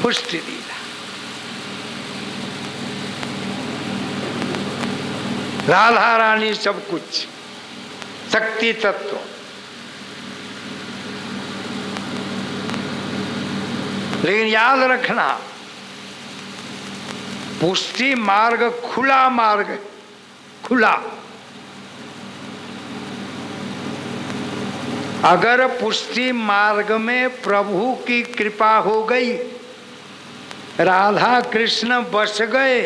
पुष्टि लीला। राधा रानी सब कुछ, शक्ति तत्व। लेकिन याद रखना, पुष्टि मार्ग खुला मार्ग, खुला। अगर पुष्टि मार्ग में प्रभु की कृपा हो गई, राधा कृष्ण बस गए,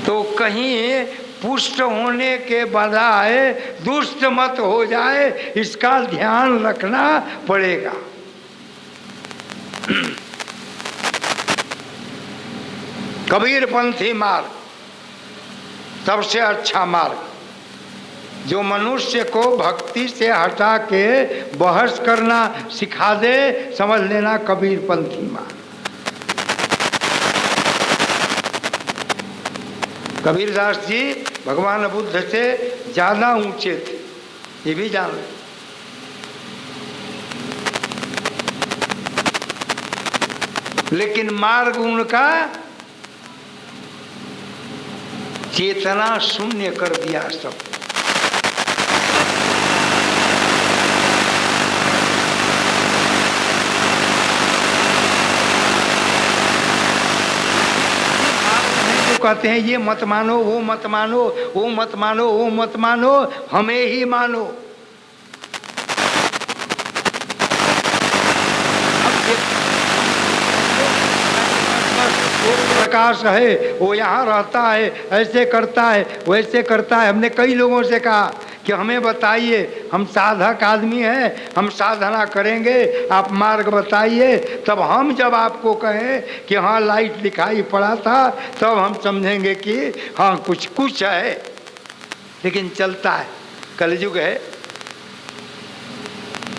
तो कहीं पुष्ट होने के बजाय दुष्ट मत हो जाए, इसका ध्यान रखना पड़ेगा। कबीर पंथी मार्ग सबसे अच्छा मार्ग, जो मनुष्य को भक्ति से हटा के बहस करना सिखा दे, समझ लेना कबीर पंथी मार्ग। कबीरदास जी भगवान बुद्ध से ज्यादा ऊंचे थे, ये भी जान ले। लेकिन मार्ग उनका चेतना शून्य कर दिया सब। कहते हैं ये मत मानो, वो मत मानो, वो मत मानो, वो मत मानो, हमें ही मानो। प्रकाश है, वो यहाँ रहता है, ऐसे करता है, वैसे करता है। हमने कई लोगों से कहा कि हमें बताइए, हम साधक आदमी हैं, हम साधना करेंगे, आप मार्ग बताइए। तब हम जब आपको कहें कि हाँ लाइट दिखाई पड़ा था, तब हम समझेंगे कि हाँ कुछ कुछ है। लेकिन चलता है, कलयुग है,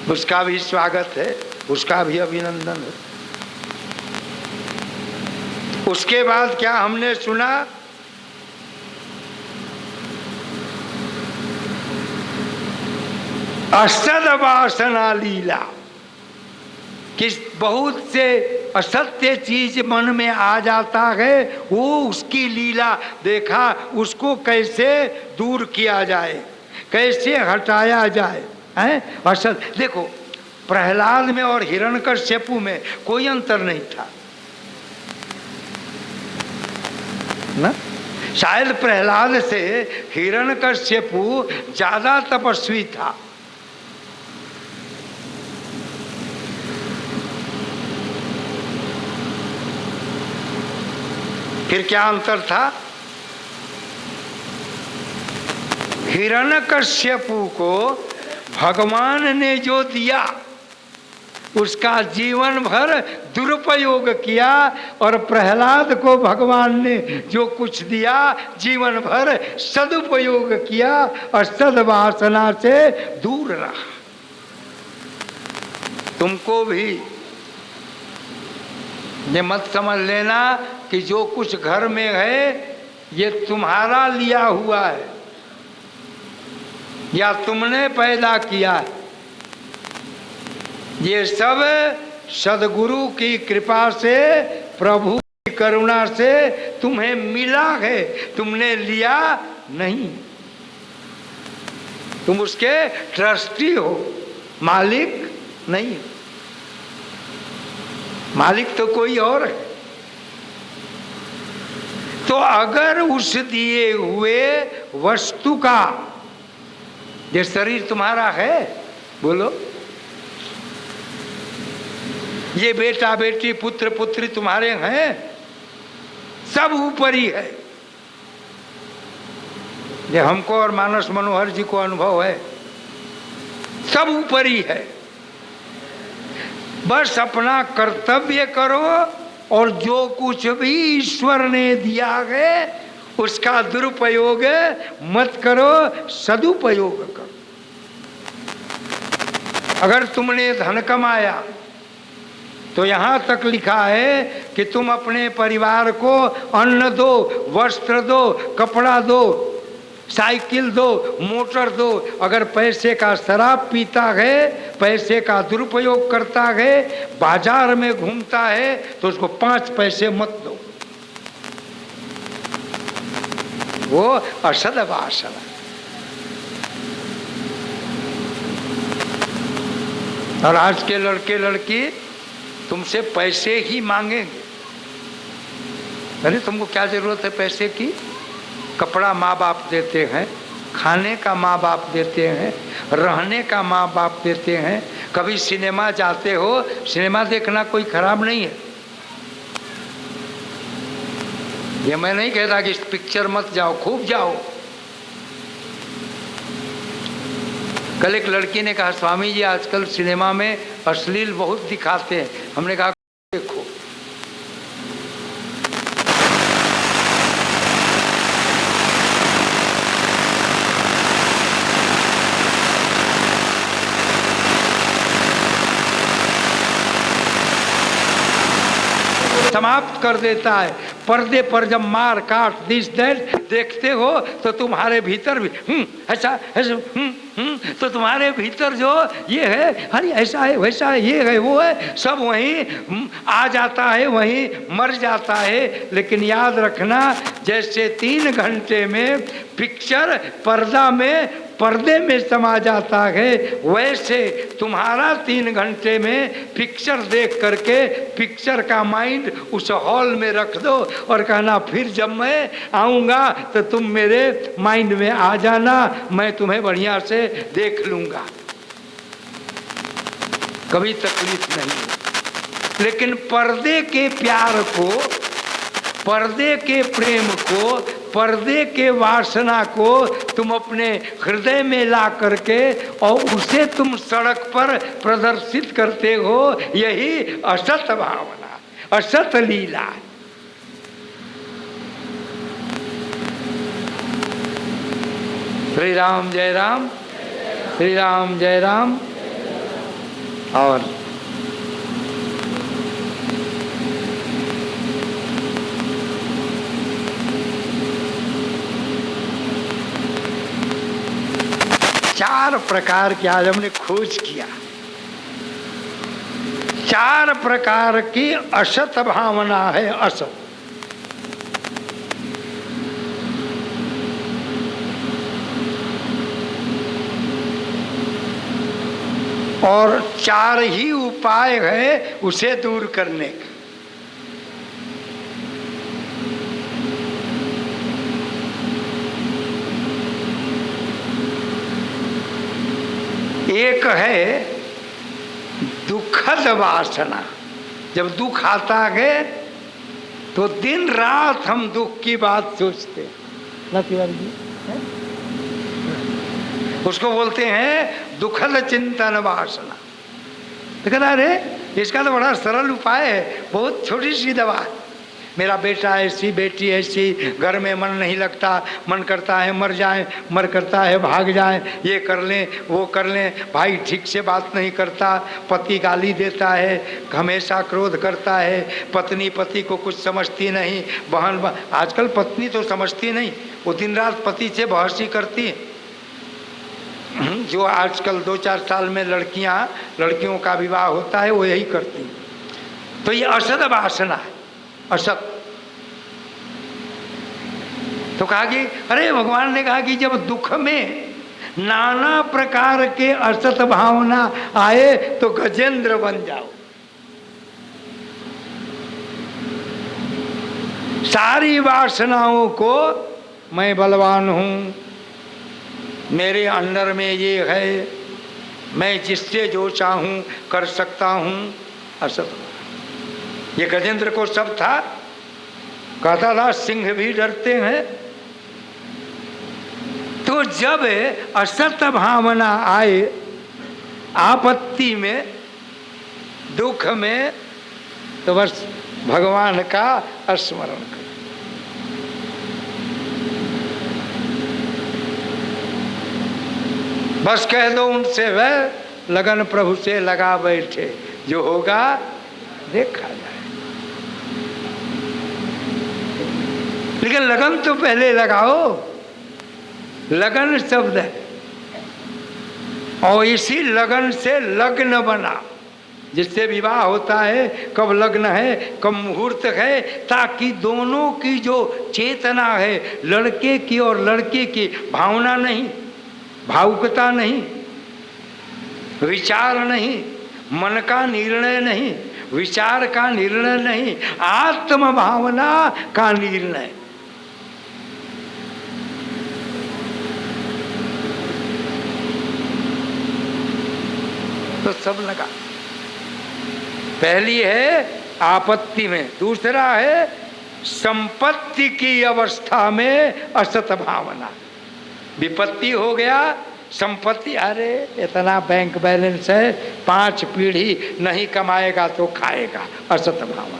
उसका भी स्वागत है, उसका भी अभिनंदन है। उसके बाद क्या हमने सुना, असद वासना लीला, कि बहुत से असत्य चीज मन में आ जाता है, वो उसकी लीला देखा, उसको कैसे दूर किया जाए, कैसे हटाया जाए, हैं? असत देखो, प्रहलाद में और हिरण्यकश्यपु में कोई अंतर नहीं था ना। शायद प्रहलाद से हिरण्यकश्यपु ज्यादा तपस्वी था। फिर क्या अंतर था? हिरण्यकश्यपु को भगवान ने जो दिया उसका जीवन भर दुरुपयोग किया, और प्रहलाद को भगवान ने जो कुछ दिया जीवन भर सदुपयोग किया और सद्वासना से दूर रहा। तुमको भी ये मत समझ लेना कि जो कुछ घर में है ये तुम्हारा लिया हुआ है या तुमने पैदा किया है। ये सब सदगुरु की कृपा से, प्रभु की करुणा से तुम्हें मिला है, तुमने लिया नहीं। तुम उसके ट्रस्टी हो, मालिक नहीं। मालिक तो कोई और है। तो अगर उस दिए हुए वस्तु का, ये शरीर तुम्हारा है, बोलो, ये बेटा बेटी पुत्र पुत्री तुम्हारे हैं, सब ऊपर ही है। ये हमको और मानस मनोहर जी को अनुभव है, सब ऊपर ही है। बस अपना कर्तव्य करो और जो कुछ भी ईश्वर ने दिया है उसका दुरुपयोग मत करो, सदुपयोग करो। अगर तुमने धन कमाया तो यहाँ तक लिखा है कि तुम अपने परिवार को अन्न दो, वस्त्र दो, कपड़ा दो, साइकिल दो, मोटर दो। अगर पैसे का शराब पीता है पैसे का दुरुपयोग करता है, बाजार में घूमता है, तो उसको 5 पैसे मत दो, वो असद वासना। और आज के लड़के लड़की तुमसे पैसे ही मांगेंगे। अरे तुमको क्या जरूरत है पैसे की? कपड़ा माँ बाप देते हैं, खाने का माँ बाप देते हैं, रहने का माँ बाप देते हैं। कभी सिनेमा जाते हो, सिनेमा देखना कोई खराब नहीं है, ये मैं नहीं कहता कि पिक्चर मत जाओ, खूब जाओ। कल एक लड़की ने कहा, स्वामी जी आजकल सिनेमा में अश्लील बहुत दिखाते हैं। हमने कहा देखो, समाप्त कर देता है। पर्दे पर जब मार काट दिस दैट देखते हो तो तुम्हारे भीतर भी ऐसा ऐसा तो तुम्हारे भीतर जो ये है, अरे ऐसा है वैसा है, ये है वो है, सब वहीं आ जाता है, वहीं मर जाता है। लेकिन याद रखना, जैसे 3 घंटे में पिक्चर पर्दे में समा जाता है, वैसे तुम्हारा 3 घंटे में पिक्चर देख करके पिक्चर का माइंड उस हॉल में रख दो और कहना फिर जब मैं आऊँगा तो तुम मेरे माइंड में आ जाना, मैं तुम्हें बढ़िया से देख लूँगा, कभी तकलीफ नहीं। लेकिन पर्दे के प्यार को, पर्दे के प्रेम को, पर्दे के वासना को तुम अपने हृदय में ला करके और उसे तुम सड़क पर प्रदर्शित करते हो, यही असत भावना, असत लीला। श्री राम जय राम, श्री राम जय राम। और चार प्रकार की आज हमने खोज किया, 4 प्रकार की असत भावना है। असत और 4 ही उपाय है उसे दूर करने के। एक है दुखद वासना। जब दुख आता है तो दिन रात हम दुख की बात सोचते हैं ना तिवारी जी, उसको बोलते हैं दुखद चिंतन वासना। तो कहता अरे इसका तो बड़ा सरल उपाय है, बहुत छोटी सी दवा है। मेरा बेटा ऐसी, बेटी ऐसी, घर में मन नहीं लगता, मन करता है मर जाए, मन करता है भाग जाए, ये कर लें वो कर लें, भाई ठीक से बात नहीं करता, पति गाली देता है, हमेशा क्रोध करता है, पत्नी पति को कुछ समझती नहीं, बहन आजकल पत्नी तो समझती नहीं, वो दिन रात पति से बहस ही करती है। जो आजकल 2-4 साल में लड़कियों का विवाह होता है वो यही करती। तो ये असद वासना है, असत। तो कहा कि अरे भगवान ने कहा कि जब दुख में नाना प्रकार के असत भावना आए तो गजेंद्र बन जाओ। सारी वासनाओं को, मैं बलवान हूं, मेरे अंदर में ये है, मैं जिससे जो चाहूं कर सकता हूं, असत। ये गजेंद्र को सब था, कहता था सिंह भी डरते हैं। तो जब असत भावना आए आपत्ति में, दुख में, तो बस भगवान का स्मरण कर। बस कह दो उनसे, वह लगन प्रभु से लगा बैठे, जो होगा देखा जाए। लेकिन लगन तो पहले लगाओ, लगन शब्द है। और इसी लगन से लग्न बना, जिससे विवाह होता है, कब लग्न है, कब मुहूर्त है, ताकि दोनों की जो चेतना है, लड़के की और लड़की की, भावना नहीं, भावुकता नहीं, विचार नहीं, मन का निर्णय नहीं, विचार का निर्णय नहीं, आत्म भावना का निर्णय, तो सब लगा। पहली है आपत्ति में, दूसरा है संपत्ति की अवस्था में असत भावना। विपत्ति हो गया, संपत्ति, अरे इतना बैंक बैलेंस है, 5 पीढ़ी नहीं कमाएगा तो खाएगा, असत भावना।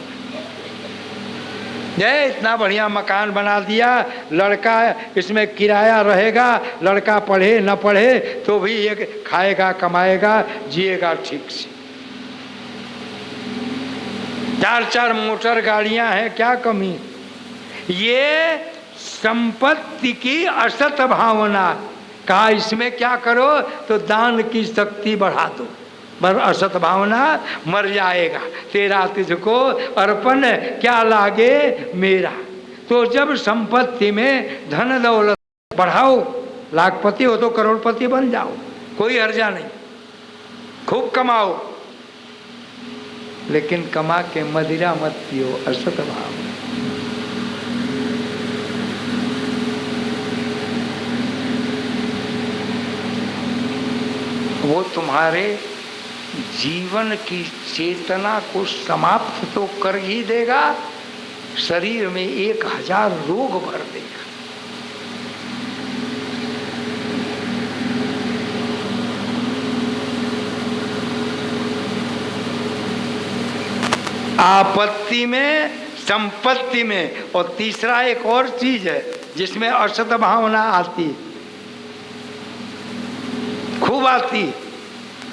ये इतना बढ़िया मकान बना दिया, लड़का इसमें किराया रहेगा, लड़का पढ़े न पढ़े तो भी ये खाएगा, कमाएगा, जिएगा ठीक से। 4-4 मोटर गाड़ियां हैं, क्या कमी। ये संपत्ति की असत भावना। कहा इसमें क्या करो, तो दान की शक्ति बढ़ा दो, पर असत भावना, मर जाएगा तेरा तुझको अर्पण, क्या लागे मेरा। तो जब संपत्ति में धन दौलत बढ़ाओ, लाखपति हो तो करोड़पति बन जाओ, कोई हर्जा नहीं, खूब कमाओ, लेकिन कमा के मदिरा मत पियो, असत भाव। वो तुम्हारे जीवन की चेतना को समाप्त तो कर ही देगा, शरीर में 1000 रोग भर देगा। आपत्ति में, संपत्ति में, और तीसरा एक और चीज है जिसमें असत भावना आती, खूब आती,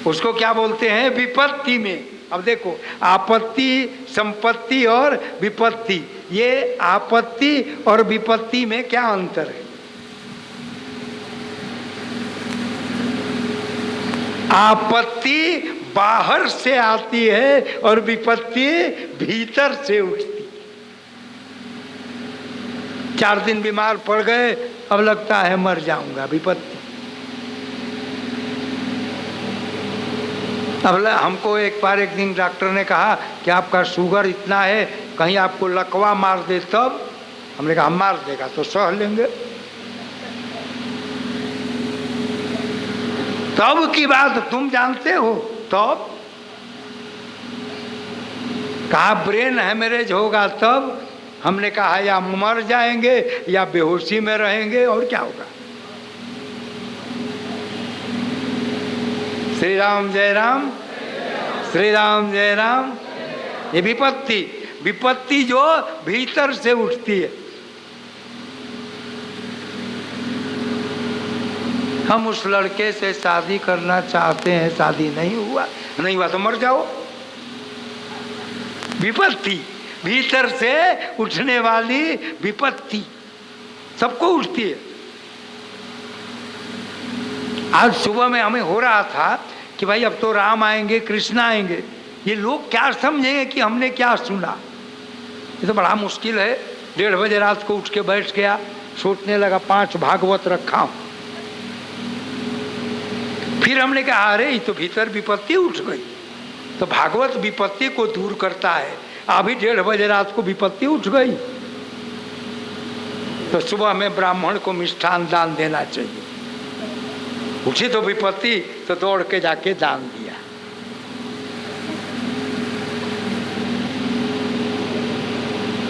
उसको क्या बोलते हैं, विपत्ति में। अब देखो, आपत्ति, संपत्ति और विपत्ति, ये आपत्ति और विपत्ति में क्या अंतर है। आपत्ति बाहर से आती है और विपत्ति भीतर से उठती। 4 दिन बीमार पड़ गए, अब लगता है मर जाऊंगा, विपत्ति। अब हमको एक दिन डॉक्टर ने कहा कि आपका शुगर इतना है, कहीं आपको लकवा मार दे तब। हमने कहा मार देगा तो सह लेंगे। तब की बात तुम जानते हो, तब कहा ब्रेन हेमरेज होगा तब। हमने कहा या मर जाएंगे या बेहोशी में रहेंगे, और क्या होगा। श्री राम जय राम, श्री राम जय राम। ये विपत्ति, विपत्ति जो भीतर से उठती है। हम उस लड़के से शादी करना चाहते हैं, शादी नहीं हुआ तो मर जाओ। विपत्ति, भीतर से उठने वाली विपत्ति सबको उठती है। आज सुबह में हमें हो रहा था कि भाई अब तो राम आएंगे, कृष्ण आएंगे, ये लोग क्या समझेंगे कि हमने क्या सुना। ये तो बड़ा मुश्किल है। 1:30 बजे रात को उठ के बैठ गया, सोचने लगा 5 भागवत रखा हूं। फिर हमने कहा अरे ये तो भीतर विपत्ति उठ गई। तो भागवत विपत्ति को दूर करता है। अभी 1:30 बजे रात को विपत्ति उठ गई, तो सुबह में ब्राह्मण को मिष्ठान दान देना चाहिए। उठी तो विपत्ति, तो दौड़ के जाके दान दिया।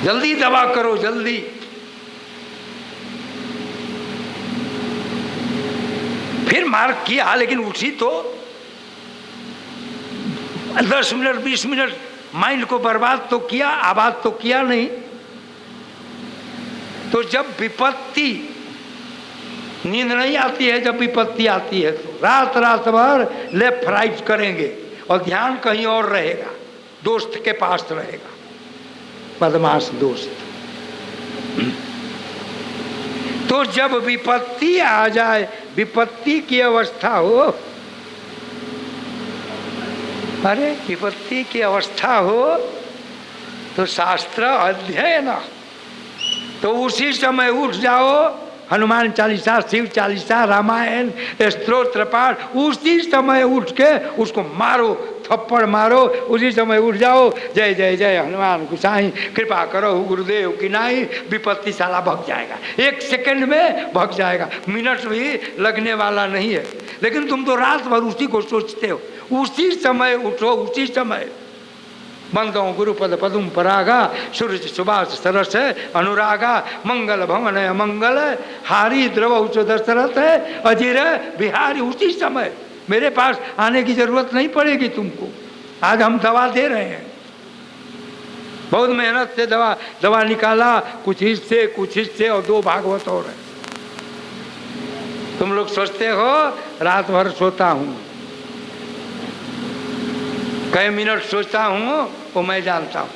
जल्दी दवा करो, जल्दी। फिर मार किया, लेकिन उठी तो 10 मिनट 20 मिनट माइंड को बर्बाद तो किया, आबाद तो किया नहीं। तो जब विपत्ति, नींद नहीं आती है, जब विपत्ति आती है तो रात भर लेफ्ट राइट करेंगे और ध्यान कहीं और रहेगा, दोस्त के पास रहेगा, बदमाश दोस्त। तो जब विपत्ति आ जाए, विपत्ति की अवस्था हो, अरे विपत्ति की अवस्था हो तो शास्त्र अध्ययन, तो उसी समय उठ जाओ। हनुमान चालीसा, शिव चालीसा, रामायण, स्तोत्र पाठ, उसी समय उठ के उसको मारो, थप्पड़ मारो, उसी समय उठ जाओ। जय जय जय हनुमान गोसाई, कृपा करो गुरुदेव की नाई। विपत्ति साला भग जाएगा, 1 सेकंड में भग जाएगा, मिनट भी लगने वाला नहीं है। लेकिन तुम तो रात भर उसी को सोचते हो। उसी समय उठो, उसी समय। मंगो गुरुपद पदुम परागा, सूरज सुभाष सरस अनुरागा, मंगल भवन मंगल हारी द्रव उच्च दशरथ है अजीर बिहारी। उसी समय मेरे पास आने की जरूरत नहीं पड़ेगी तुमको। आज हम दवा दे रहे हैं, बहुत मेहनत से दवा निकाला, कुछ हिस्से और 2 भागवत और है। तुम लोग सोचते हो रात भर सोता हूं, कई मिनट सोचता हूं वो मैं जानता हूं,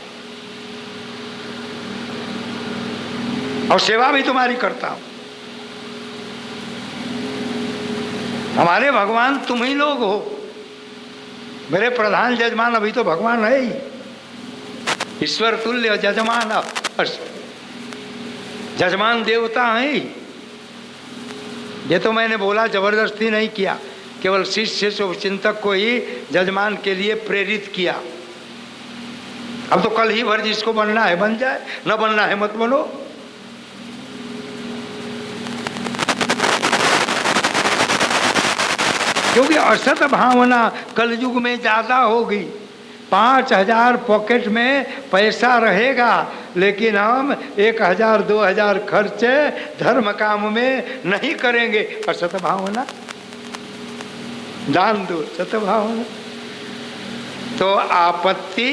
और सेवा भी तुम्हारी करता हूं। हमारे भगवान तुम ही लोग हो। मेरे प्रधान जजमान अभी तो भगवान है ही, ईश्वर तुल्य जजमान। जजमान देवता है ही। ये तो मैंने बोला, जबरदस्ती नहीं किया, केवल शिष्य चिंतक को ही जजमान के लिए प्रेरित किया। अब तो कल ही भर जिसको बनना है बन जाए, न बनना है मत बनो। क्योंकि असत भावना कलयुग में ज्यादा होगी। 5000 पॉकेट में पैसा रहेगा, लेकिन हम 1000 2000 खर्चे धर्म काम में नहीं करेंगे। असत भावना, दान दो, सत भावना। तो आपत्ति,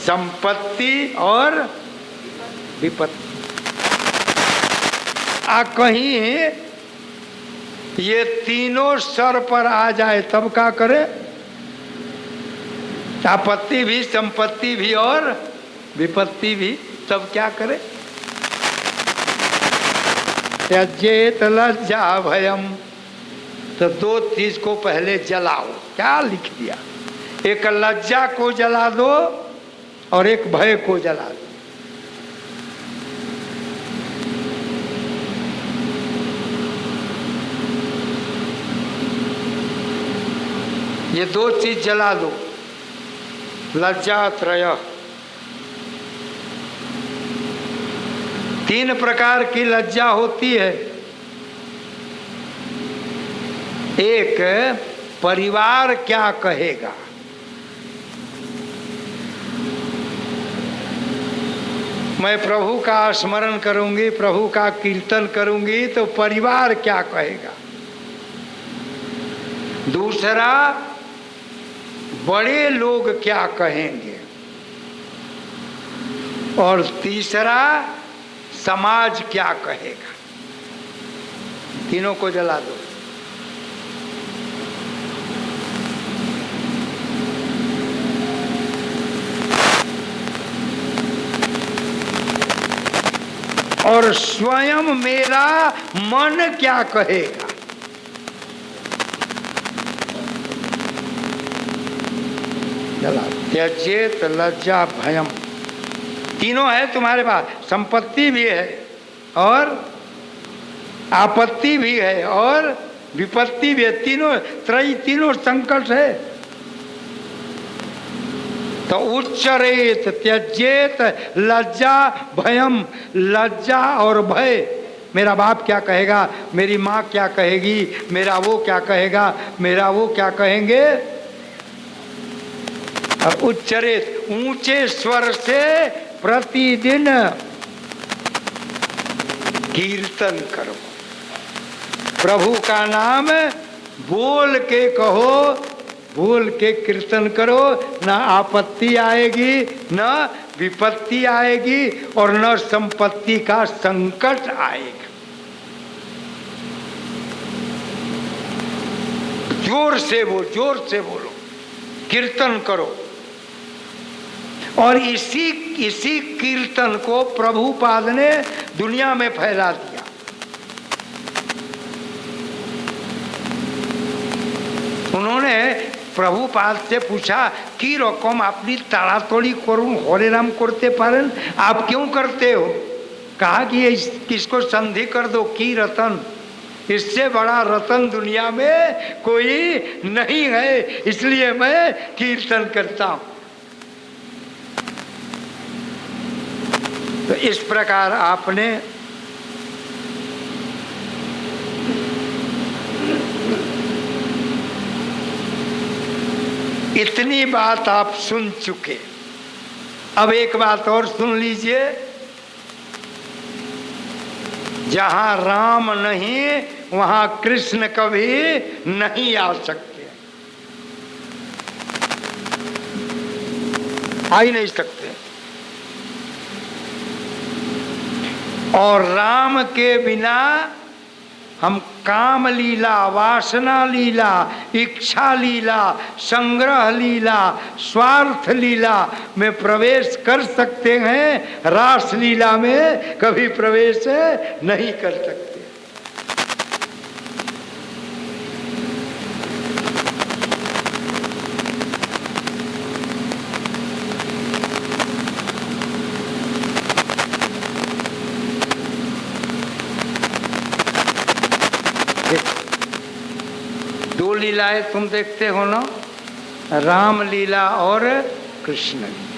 संपत्ति और विपत्ति कहीं ये तीनों सर पर आ जाए तब क्या करे? आपत्ति भी, संपत्ति भी और विपत्ति भी, तब क्या करे? त्यजेत लज्जा भयम, तो 2 चीज को पहले जलाओ। क्या लिख दिया? एक लज्जा को जला दो और एक भय को जला दो। ये 2 चीज जला दो। लज्जा त्रय, 3 प्रकार की लज्जा होती है। एक, परिवार क्या कहेगा। मैं प्रभु का स्मरण करूंगी, प्रभु का कीर्तन करूंगी तो परिवार क्या कहेगा। दूसरा, बड़े लोग क्या कहेंगे। और तीसरा, समाज क्या कहेगा। तीनों को जला दो। और स्वयं मेरा मन क्या कहेगा। त्यजेत लज्जा भयम, तीनों है तुम्हारे पास। संपत्ति भी है और आपत्ति भी है और विपत्ति भी है। तीनों संकट है। तो उच्चरेत त्यजेत लज्जा भयम, लज्जा और भय। मेरा बाप क्या कहेगा, मेरी माँ क्या कहेगी, मेरा वो क्या कहेगा, मेरा वो क्या कहेंगे। और उच्चरेत, ऊंचे स्वर से प्रतिदिन कीर्तन करो। प्रभु का नाम बोल के कहो, बोल के कीर्तन करो। न आपत्ति आएगी, न विपत्ति आएगी और न संपत्ति का संकट आएगा। जोर से बोलो, कीर्तन करो। और इसी कीर्तन को प्रभुपाद ने दुनिया में फैला दिया। उन्होंने प्रभुपाद से पूछा कि रकम अपनी ताड़ातोड़ी करूं हरे राम करते पारें, आप क्यों करते हो? कहा कि किसको संधि कर दो की रतन, इससे बड़ा रतन दुनिया में कोई नहीं है, इसलिए मैं कीर्तन करता हूं। तो इस प्रकार आपने इतनी बात आप सुन चुके। अब एक बात और सुन लीजिए, जहां राम नहीं वहां कृष्ण कभी नहीं आ सकते, आ ही नहीं सकते। और राम के बिना हम काम लीला, वासना लीला, इच्छा लीला, संग्रह लीला, स्वार्थ लीला में प्रवेश कर सकते हैं, रास लीला में कभी प्रवेश नहीं कर सकते। दो लीलाएं तुम देखते हो ना, राम लीला और कृष्ण लीला।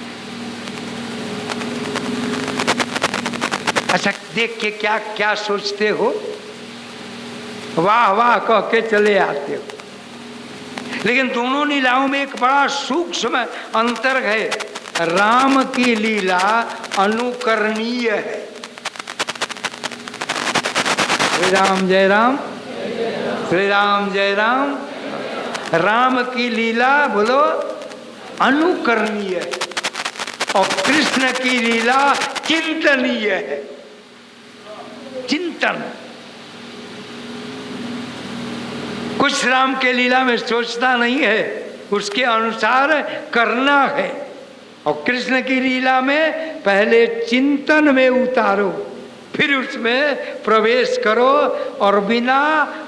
अच्छा देख के क्या क्या सोचते हो, वाह वाह कह के चले आते हो, लेकिन दोनों लीलाओं में एक बड़ा सूक्ष्म अंतर है। राम की लीला अनुकरणीय है। श्री राम जय राम, श्री राम जय राम। राम की लीला बोलो अनुकरणीय है और कृष्ण की लीला चिंतनीय है। चिंतन कुछ राम के लीला में सोचता नहीं है, उसके अनुसार करना है। और कृष्ण की लीला में पहले चिंतन में उतारो, फिर उसमें प्रवेश करो। और बिना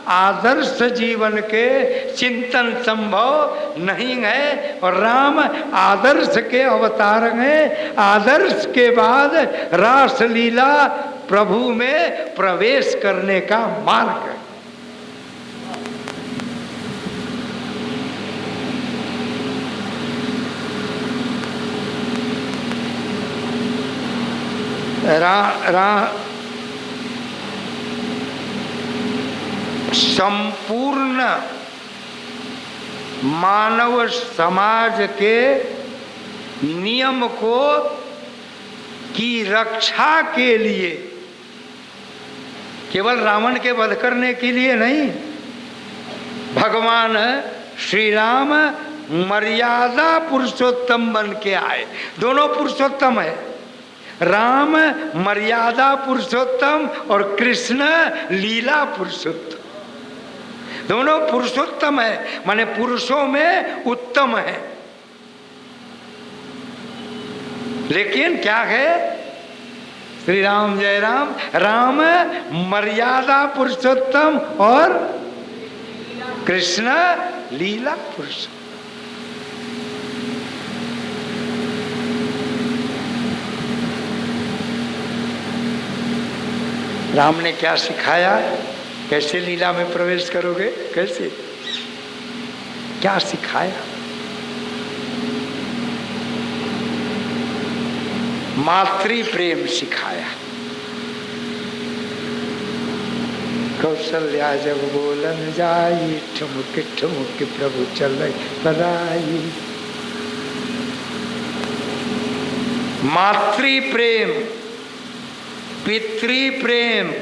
आदर्श जीवन के चिंतन संभव नहीं है। और राम आदर्श के अवतार हैं। आदर्श के बाद रास लीला प्रभु में प्रवेश करने का मार्ग है। संपूर्ण मानव समाज के नियम को की रक्षा के लिए, केवल रावण के वध करने के लिए नहीं, भगवान श्री राम मर्यादा पुरुषोत्तम बन के आए। दोनों पुरुषोत्तम है, राम मर्यादा पुरुषोत्तम और कृष्ण लीला पुरुषोत्तम। दोनों पुरुषोत्तम है, माने पुरुषों में उत्तम है। लेकिन क्या है, श्री राम जय राम, राम मर्यादा पुरुषोत्तम और कृष्ण लीला पुरुषोत्तम। राम ने क्या सिखाया, कैसे लीला में प्रवेश करोगे, कैसे, क्या सिखाया? मातृ प्रेम सिखाया। कौशल्या जब बोलन जाई, ठुमुक ठुमुक प्रभु चल पराई। मातृ प्रेम, पितृ प्रेम,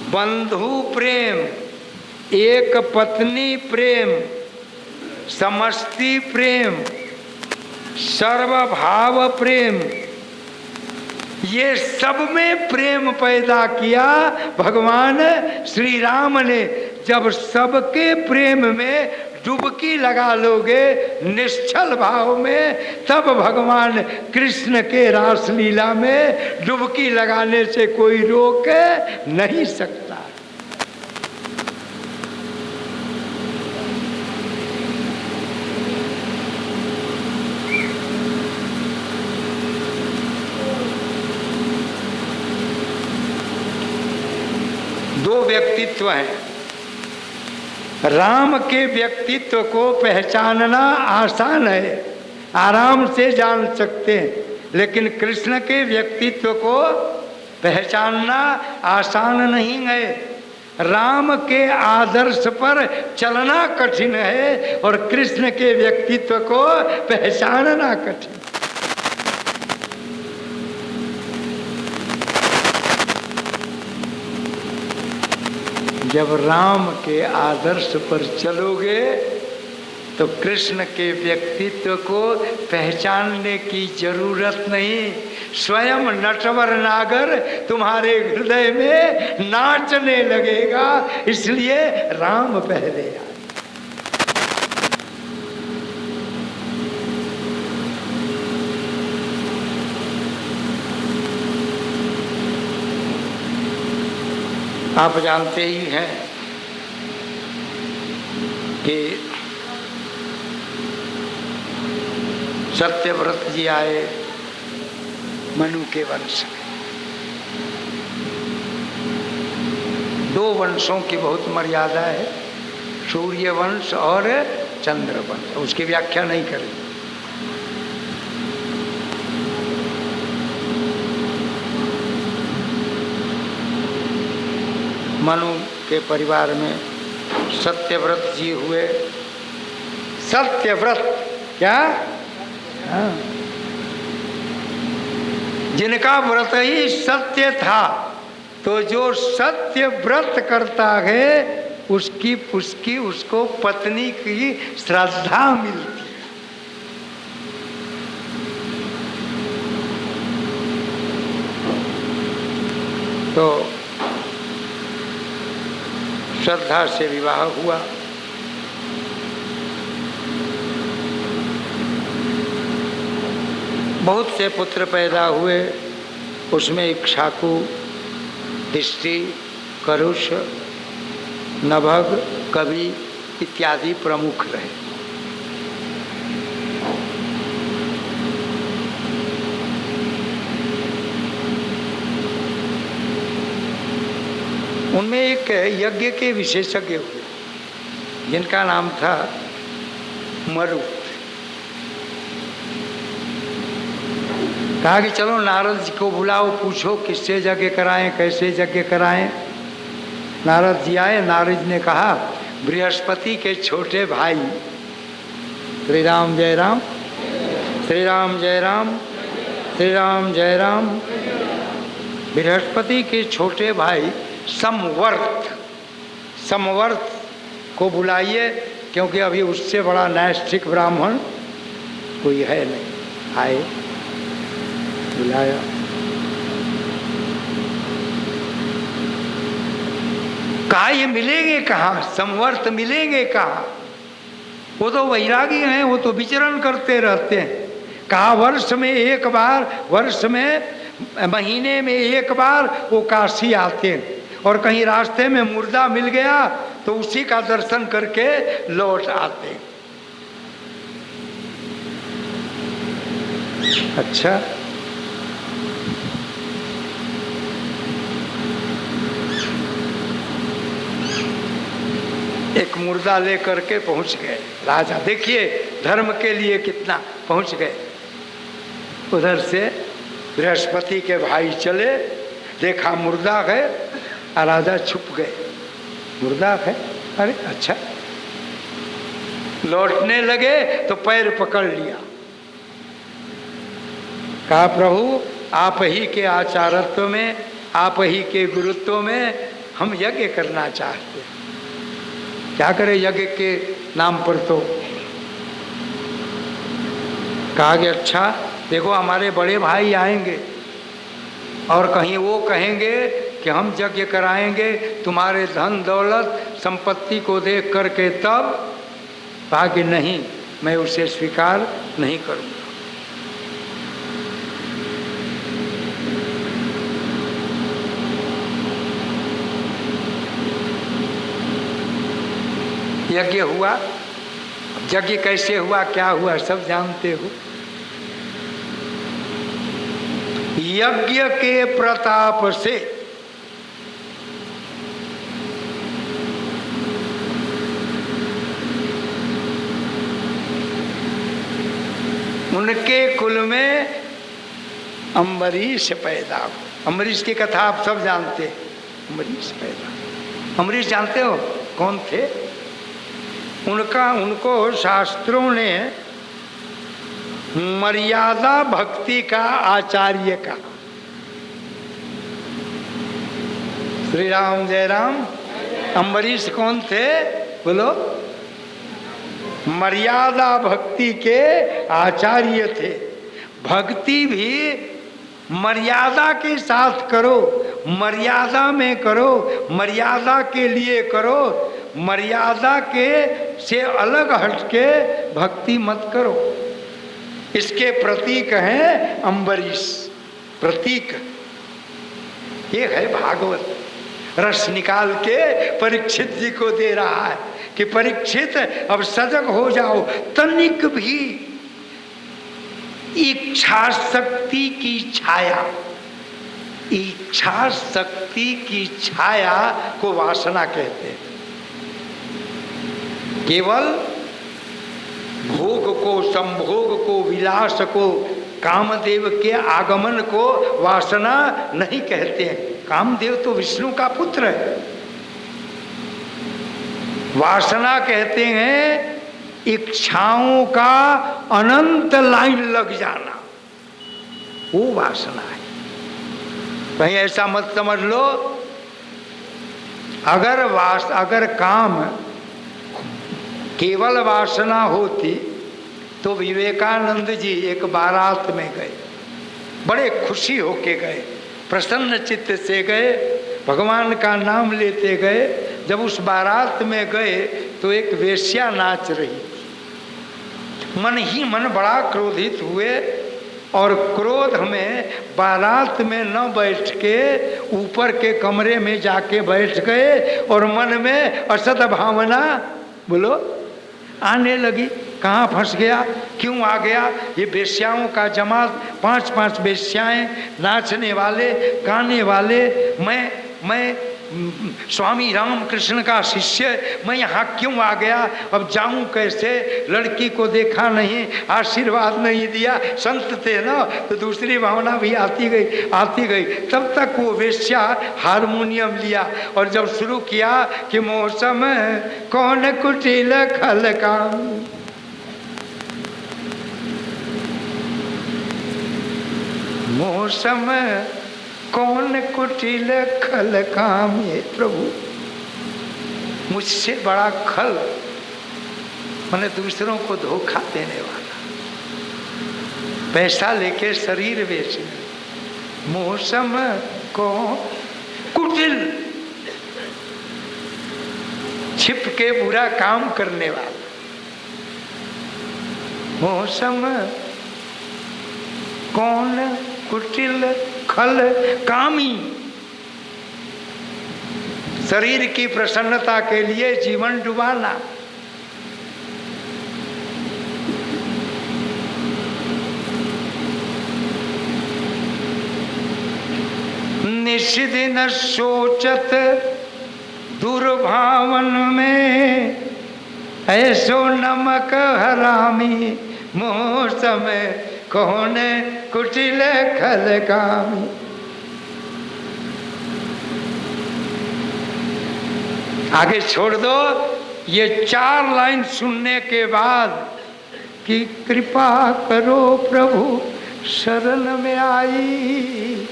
बंधु प्रेम, एक पत्नी प्रेम, समष्टि प्रेम, सर्वभाव प्रेम, ये सब में प्रेम पैदा किया भगवान श्री राम ने। जब सबके प्रेम में डुबकी लगा लोगे निश्चल भाव में, तब भगवान कृष्ण के रास लीला में डुबकी लगाने से कोई रोक नहीं सकता। व्यक्तित्व हैं। राम के व्यक्तित्व को पहचानना आसान है, आराम से जान सकते हैं, लेकिन कृष्ण के व्यक्तित्व को पहचानना आसान नहीं है। राम के आदर्श पर चलना कठिन है और कृष्ण के व्यक्तित्व को पहचानना कठिन। जब राम के आदर्श पर चलोगे तो कृष्ण के व्यक्तित्व को पहचानने की जरूरत नहीं। स्वयं नटवर नागर तुम्हारे हृदय में नाचने लगेगा, इसलिए राम पहले आए। आप जानते ही हैं कि सत्यव्रत जी आए मनु के वंश में। 2 वंशों की बहुत मर्यादा है, सूर्य वंश और चंद्र वंश। उसकी व्याख्या नहीं करेंगे। मनु के परिवार में सत्यव्रत जी हुए। सत्यव्रत क्या? हाँ। जिनका व्रत ही सत्य था, तो जो सत्य व्रत करता है उसकी उसको पत्नी की श्रद्धा मिलती है। तो श्रद्धा से विवाह हुआ। बहुत से पुत्र पैदा हुए, उसमें इक्ष्वाकु, दिष्टि, करुष, नभग, कवि इत्यादि प्रमुख रहे। उनमें एक यज्ञ के विशेषज्ञ हुए जिनका नाम था मरु। कहा कि चलो नारद जी को बुलाओ, पूछो किससे यज्ञ कराएं, कैसे यज्ञ कराएं। नारद जी आए। नारद ने कहा बृहस्पति के छोटे भाई, श्री राम जय राम, श्री राम जय राम, श्री राम जय राम। बृहस्पति के छोटे भाई समवर्त को बुलाइए, क्योंकि अभी उससे बड़ा नैष्ठिक ब्राह्मण कोई है नहीं। आए, बुलाया। कहा ये मिलेंगे कहाँ, समवर्त मिलेंगे कहाँ? वो तो वैरागी हैं, वो तो विचरण करते रहते हैं। कहा वर्ष में एक बार, वर्ष में महीने में एक बार वो काशी आते हैं, और कहीं रास्ते में मुर्दा मिल गया तो उसी का दर्शन करके लौट आते। अच्छा, एक मुर्दा लेकर के पहुंच गए राजा। देखिए धर्म के लिए कितना पहुंच गए। उधर से बृहस्पति के भाई चले, देखा मुर्दा है, और राजा छुप गए। मुर्दा है, अरे अच्छा। लौटने लगे तो पैर पकड़ लिया। कहा प्रभु आप ही के आचारत्व में, आप ही के गुरुत्व में हम यज्ञ करना चाहते हैं। क्या करें यज्ञ के नाम पर? तो कहा कि अच्छा देखो हमारे बड़े भाई आएंगे और कहीं वो कहेंगे कि हम यज्ञ कराएंगे तुम्हारे धन दौलत संपत्ति को देख करके, तब कहा कि नहीं, मैं उसे स्वीकार नहीं करूँगा। यज्ञ हुआ। यज्ञ कैसे हुआ, क्या हुआ, सब जानते हो। यज्ञ के प्रताप से उनके कुल में अम्बरीश पैदा हो। अम्बरीश की कथा आप सब जानते हैं। अम्बरीश पैदा, अम्बरीश जानते हो कौन थे? उनको शास्त्रों ने मर्यादा भक्ति का आचार्य का। श्री राम जय राम। अम्बरीश कौन थे बोलो? मर्यादा भक्ति के आचार्य थे। भक्ति भी मर्यादा के साथ करो, मर्यादा में करो, मर्यादा के लिए करो, मर्यादा के से अलग हटके भक्ति मत करो। इसके प्रतीक हैं अम्बरीश। प्रतीक ये है भागवत। रस निकाल के परीक्षित जी को दे रहा है कि परीक्षित अब सजग हो जाओ। तनिक भी इच्छा शक्ति की छाया, इच्छा शक्ति की छाया को वासना कहते हैं। केवल भोग को, संभोग को, विलास को, कामदेव के आगमन को वासना नहीं कहते हैं। कामदेव तो विष्णु का पुत्र है। वासना कहते हैं इच्छाओं का अनंत लाइन लग जाना, वो वासना है। कहीं ऐसा मत समझ लो अगर काम केवल वासना होती तो विवेकानंद जी एक बारात में गए, बड़े खुशी होके गए, प्रसन्न चित्त से गए, भगवान का नाम लेते गए। जब उस बारात में गए तो एक वेश्या नाच रही। मन ही मन बड़ा क्रोधित हुए और क्रोध में बारात में न बैठ के ऊपर के कमरे में जाके बैठ गए और मन में असत भावना बोलो आने लगी। कहाँ फंस गया, क्यों आ गया? ये वेश्याओं का जमात, 5-5 वेश्याएं, नाचने वाले, गाने वाले। मैं स्वामी राम कृष्ण का शिष्य, मैं यहाँ क्यों आ गया? अब जाऊं कैसे? लड़की को देखा नहीं, आशीर्वाद नहीं दिया। संत थे ना तो दूसरी भावना भी आती गई। तब तक वो वेश्या हारमोनियम लिया और जब शुरू किया कि मौसम कौन कुटिल खल काम, मौसम कौन कुटिल खल काम। ये प्रभु मुझसे बड़ा खल, मैंने दूसरों को धोखा देने वाला, पैसा लेके शरीर बेचने। मौसम को कुटिल, छिप के बुरा काम करने वाला। मौसम कौन कुटिल खल कामी, शरीर की प्रसन्नता के लिए जीवन डुबाना। निशिदिन सोचत दुर्भावन में, ऐसो नमक हरामी, मौसम कौन कुटिल खल कामी। आगे छोड़ दो। ये 4 लाइन सुनने के बाद कि कृपा करो प्रभु शरण में आई,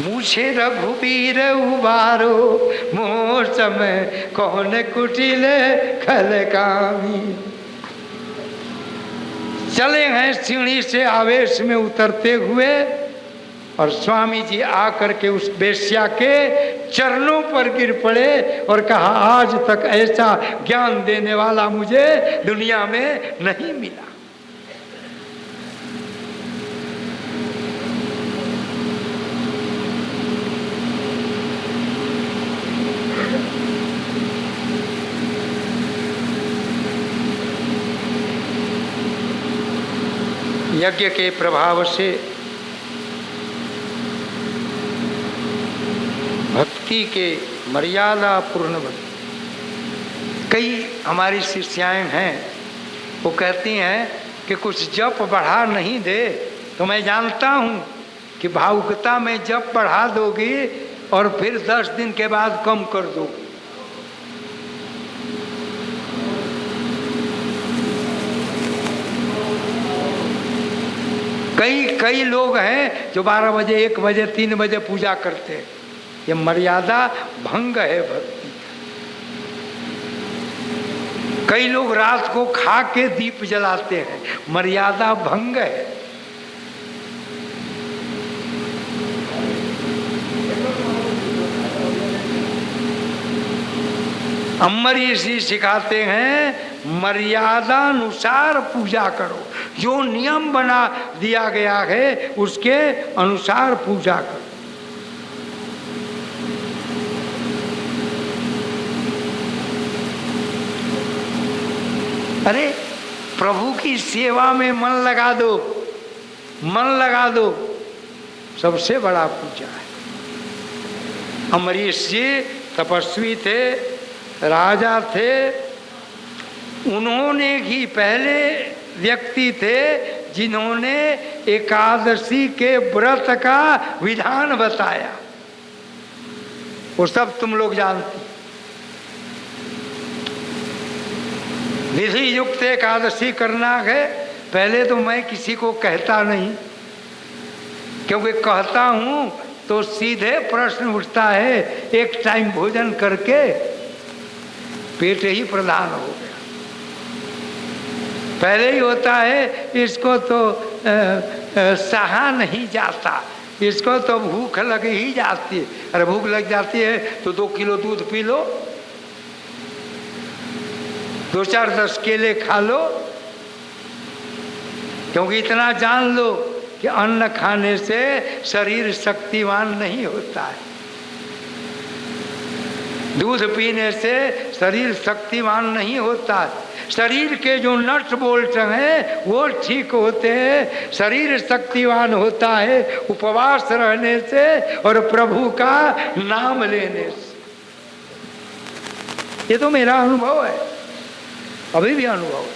मुझे रघुबीर उबारो, मौसम कौन कुटिल खल कामी। चले हैं सीढ़ी से आवेश में उतरते हुए और स्वामी जी आकर के उस वेश्या के चरणों पर गिर पड़े और कहा, आज तक ऐसा ज्ञान देने वाला मुझे दुनिया में नहीं मिला। यज्ञ के प्रभाव से भक्ति के मर्यादा पूर्ण भक्ति। कई हमारी शिष्याएं हैं वो कहती हैं कि कुछ जप बढ़ा नहीं दे, तो मैं जानता हूँ कि भावुकता में जप बढ़ा दोगी और फिर 10 दिन के बाद कम कर दोगी। कई लोग हैं जो 12 बजे 1 बजे 3 बजे पूजा करते हैं, ये मर्यादा भंग है भक्ति। कई लोग रात को खा के दीप जलाते हैं, मर्यादा भंग है। अम्बर ऋषि सिखाते हैं मर्यादा अनुसार पूजा करो, जो नियम बना दिया गया है उसके अनुसार पूजा करो। अरे प्रभु की सेवा में मन लगा दो, मन लगा दो, सबसे बड़ा पूजा है। अम्बरीश जी तपस्वी थे, राजा थे, उन्होंने ही पहले व्यक्ति थे जिन्होंने एकादशी के व्रत का विधान बताया। वो सब तुम लोग जानते। विधि युक्त एकादशी करना है, पहले तो मैं किसी को कहता नहीं, क्योंकि कहता हूं तो सीधे प्रश्न उठता है एक टाइम भोजन करके पेट ही प्रधान हो गया। पहले ही होता है इसको तो सहा नहीं जाता, इसको तो भूख लग ही जाती है। अरे भूख लग जाती है तो 2 किलो दूध पी लो, 2-4-10 केले खा लो, क्योंकि इतना जान लो कि अन्न खाने से शरीर शक्तिवान नहीं होता है, दूध पीने से शरीर शक्तिवान नहीं होता है। शरीर के जो नट बोल्ट हैं वो ठीक होते हैं, शरीर शक्तिवान होता है उपवास रहने से और प्रभु का नाम लेने से। ये तो मेरा अनुभव है, अभी भी अनुभव है।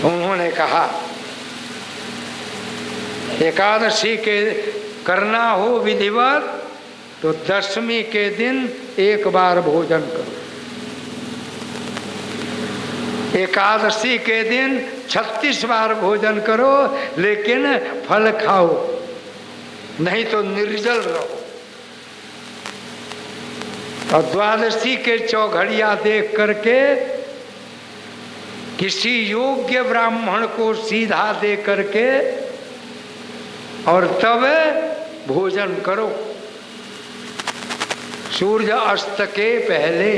उन्होंने कहा एकादशी के करना हो विधिवत तो 10वीं के दिन 1 बार भोजन करो, एकादशी के दिन 36 बार भोजन करो, लेकिन फल खाओ, नहीं तो निर्जल रहो। और द्वादशी के चौघड़िया देख करके किसी योग्य ब्राह्मण को सीधा दे करके और तब भोजन करो, सूर्य अस्त के पहले।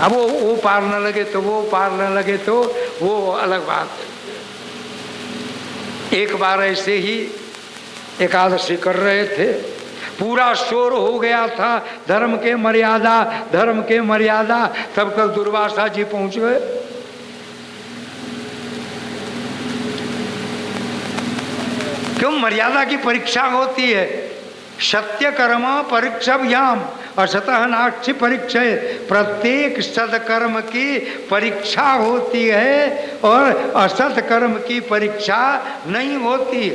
अब वो पार न लगे तो वो पार न लगे तो वो अलग बात है। एक बार ऐसे ही एकादशी कर रहे थे, पूरा शोर हो गया था धर्म के मर्यादा, धर्म के मर्यादा। तब तक दुर्वासा जी पहुंच गए। क्यों? मर्यादा की परीक्षा होती है। सत्य कर्म परीक्षाभ्याम असतः नाक्षी परीक्षा, प्रत्येक सदकर्म की परीक्षा होती है और असत कर्म की परीक्षा नहीं होती।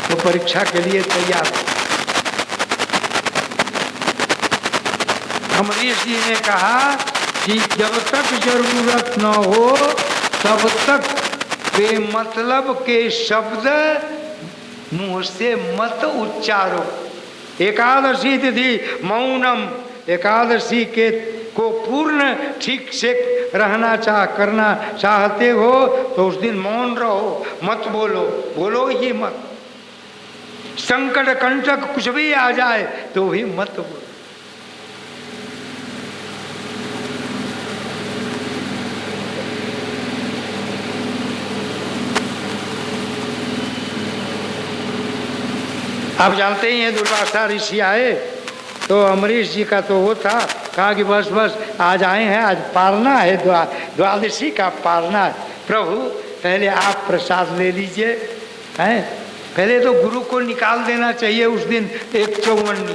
तो परीक्षा के लिए तैयार। अम्बरीश जी ने कहा कि जब तक जरूरत न हो तब तक बेमतलब के शब्द मुंह से मत उच्चारो। एकादशी तिथि मौनम, एकादशी के को पूर्ण ठीक से रहना करना चाहते हो तो उस दिन मौन रहो, मत बोलो, बोलो ही मत। संकट कंटक कुछ भी आ जाए तो भी मत बोलो। आप जानते ही हैं दुर्वासा ऋषि आए तो अम्बरीश जी का तो वो था, कहा कि बस बस आज आए हैं, आज पारना है, द्वादशी का पारना है। प्रभु पहले आप प्रसाद ले लीजिए, हैं पहले तो गुरु को निकाल देना चाहिए उस दिन एक चौवन्नी।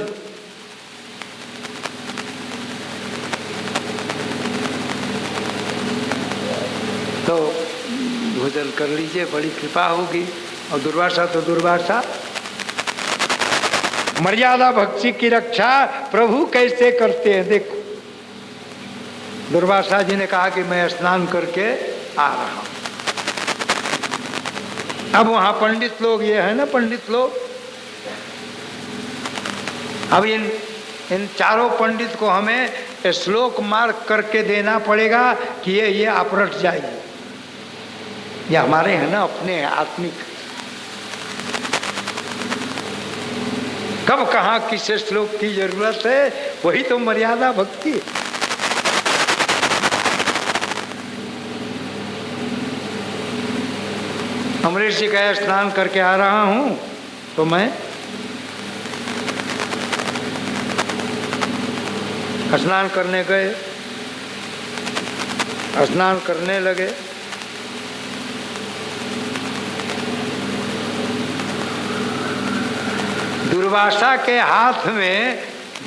तो भोजन कर लीजिए, बड़ी कृपा होगी। और दुर्वासा तो दुर्वासा, मर्यादा भक्ति की रक्षा प्रभु कैसे करते हैं देखो। दुर्वासा जी ने कहा कि मैं स्नान करके आ रहा हूं। अब वहां पंडित लोग, ये है ना पंडित लोग, अब इन चारों पंडित को हमें श्लोक मार्क करके देना पड़ेगा कि ये आप रट जाइए। ये हमारे हैं ना अपने आत्मिक, कब कहाँ किस श्लोक की जरूरत है, वही तो मर्यादा भक्ति। अमरीश जी कहे स्नान करके आ रहा हूं, तो मैं स्नान करने गए, स्नान करने लगे। दुर्वासा के हाथ में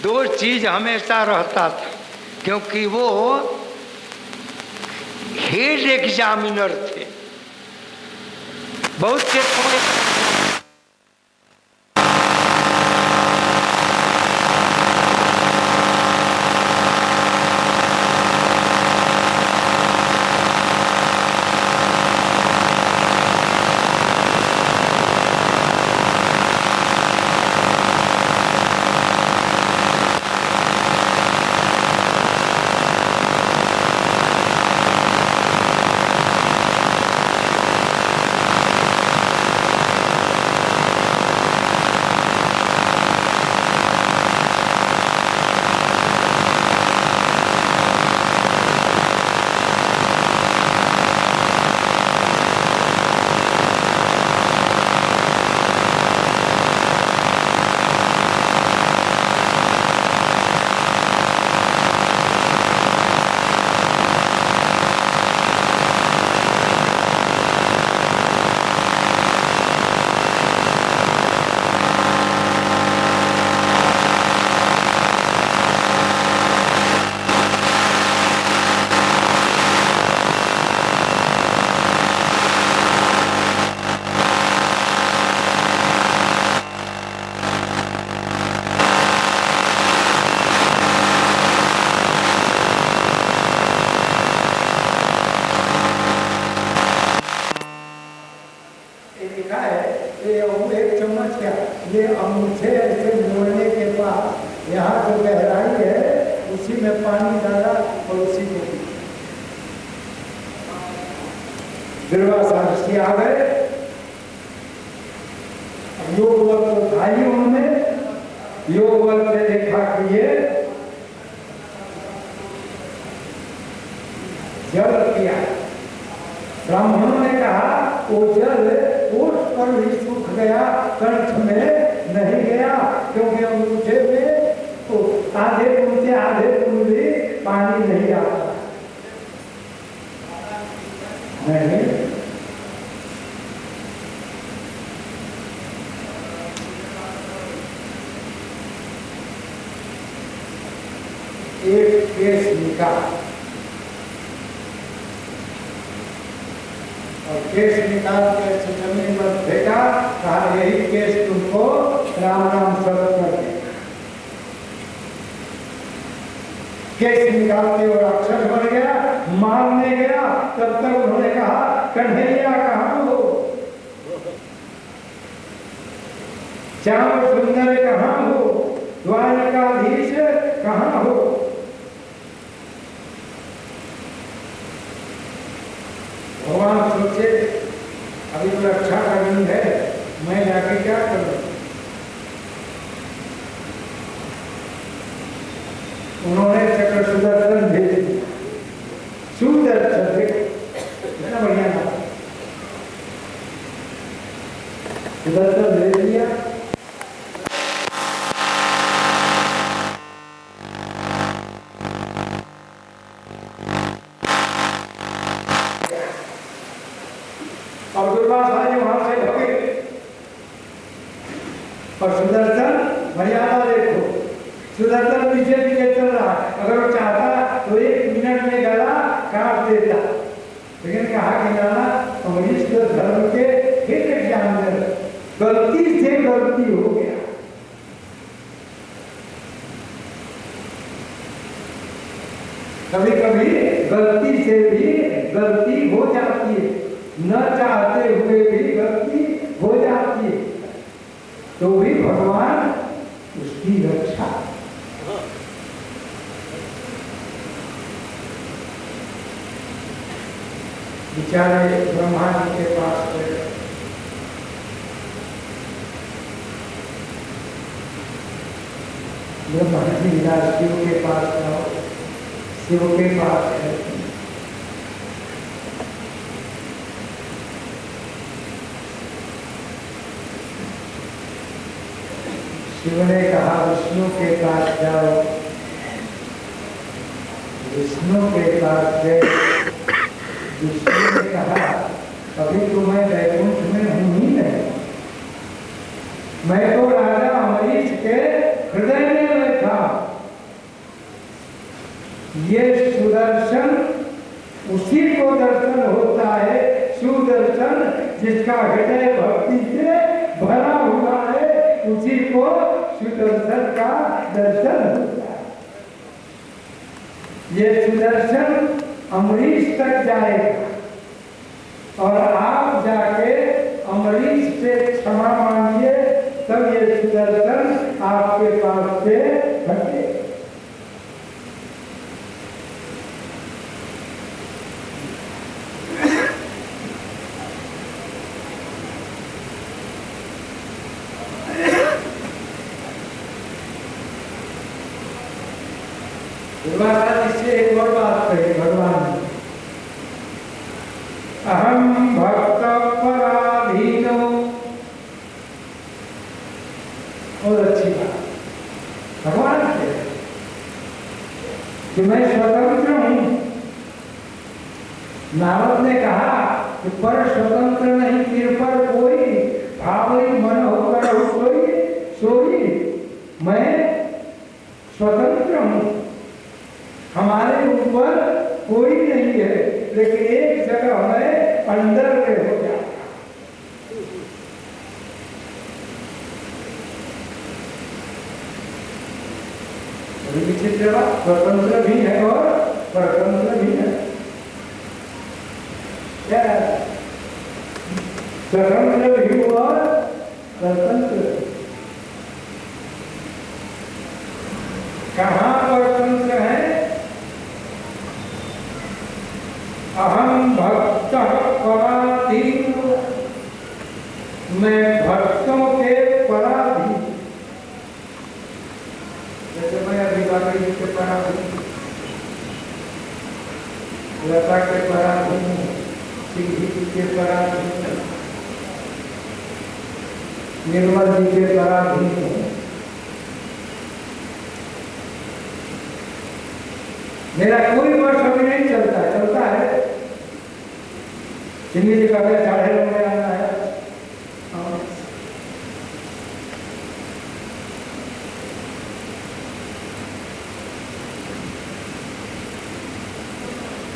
दो चीज हमेशा रहता था, क्योंकि वो हेड एग्जामिनर थे। बहुत से ये अंगूठे ऐसे मोड़ने के बाद यहाँ जो गहराई है उसी में पानी डाला और उसी को दुर्वासा ऋषि आ गए। योग बल को उठाई उन्होंने, योग बल से देखा कि ये जल किया। ब्राह्मणों ने कहा वो जल ओठ पर भी सूख गया, कंठ में नहीं गया, क्योंकि अंगूठे में तो आधे बूंद से आधे बूंद भी पानी नहीं आता। नहीं, एक केस निकाल और केस निकाल के जमीन पर फेंका, कहा यही केस तुमको राम राम शब्द कर दे। केस निकालते और अक्षर बन गया, मारने गया। तब तक उन्होंने कहा कन्हैया कहाँ हो, श्याम सुंदर कहाँ हो, द्वारकाधीश कहाँ हो। भगवान सोचे अभी तो रक्षा करनी है, मैं जाके क्या करूं। उन्होंने चक्र सुदर्शन भेज दिया। सुदर्शन कितना बढ़िया नाम, सुदर्शन भेज दिया। और सुदर्शन मर्यादा देखो, सुदर्शन पीछे पीछे चल रहा है, अगर वो चाहता तो 1 मिनट में गला काट देता, लेकिन कहा कि नाना अमरीश को धर्म के हित ज्ञान में गलती से गलती हो गया। कभी कभी गलती से भी गलती हो जाती है, न चाहते हुए भी गलती हो जाती है, तो भी भगवान उसकी रक्षा। बेचारे ब्रह्मा जी के पास गए, ब्रह्मा जी विलास शिव के पास जाओ, शिव के पास है। शिव ने कहा विष्णु के पास जाओ, विष्णु के पास गए, विष्णु ने कहा अभी तो मैं वैकुंठ में हूं ही नहीं, मैं तो राजा अमरीश के हृदय में बैठा। ये सुदर्शन उसी को दर्शन होता है, सुदर्शन जिसका हृदय भक्ति से भरा हुआ है, उसी को सुदर्शन का दर्शन होता है। ये सुदर्शन अमरीश तक जाएगा और आप जाके अमरीश से क्षमा मांगिए, तब ये सुदर्शन आपके पास से हटे। इससे एक और बात कही भगवान ने, अहम भक्त पराधीनो, और अच्छी बात भगवान के कि मैं स्वतंत्र हूं। नारद ने कहा कि पर स्वतंत्र नहीं, फिर पर कोई भावई मन होकर सोई, मैं स्वतंत्र हूं, हमारे ऊपर कोई नहीं है, लेकिन एक जगह हमें अंदर में हो जाता। विचित्र बात, स्वतंत्र भी है और परतंत्र भी है। क्या स्वतंत्र भी और परतंत्र, कहाँ परतंत्र है? अहम भक्त पराधीन, मैं भक्तों के पराधीन। जैसे मैं अधिकारी जी के पराधीन, लता के पराधीन, सिंह जी के पराधीन, निर्मल जी के पराधीन। मेरा कोई वर्ष अभी नहीं चलता, चलता है सिंह जी का 9:30 में आना है।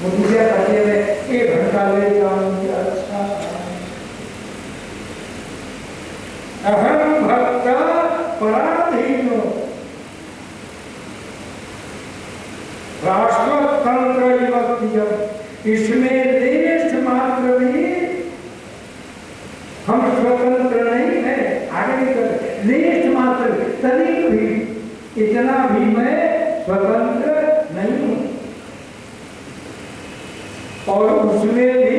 मुझे कहते में 1 घंटा ले जाऊंगी। अच्छा, अहम भक्त पराधीन, राष्ट्रतंत्र इसमें देश मात्र भी हम स्वतंत्र नहीं है। आगे निकल देश मात्र तनिक भी, इतना भी मैं स्वतंत्र नहीं हूं, और उसमें भी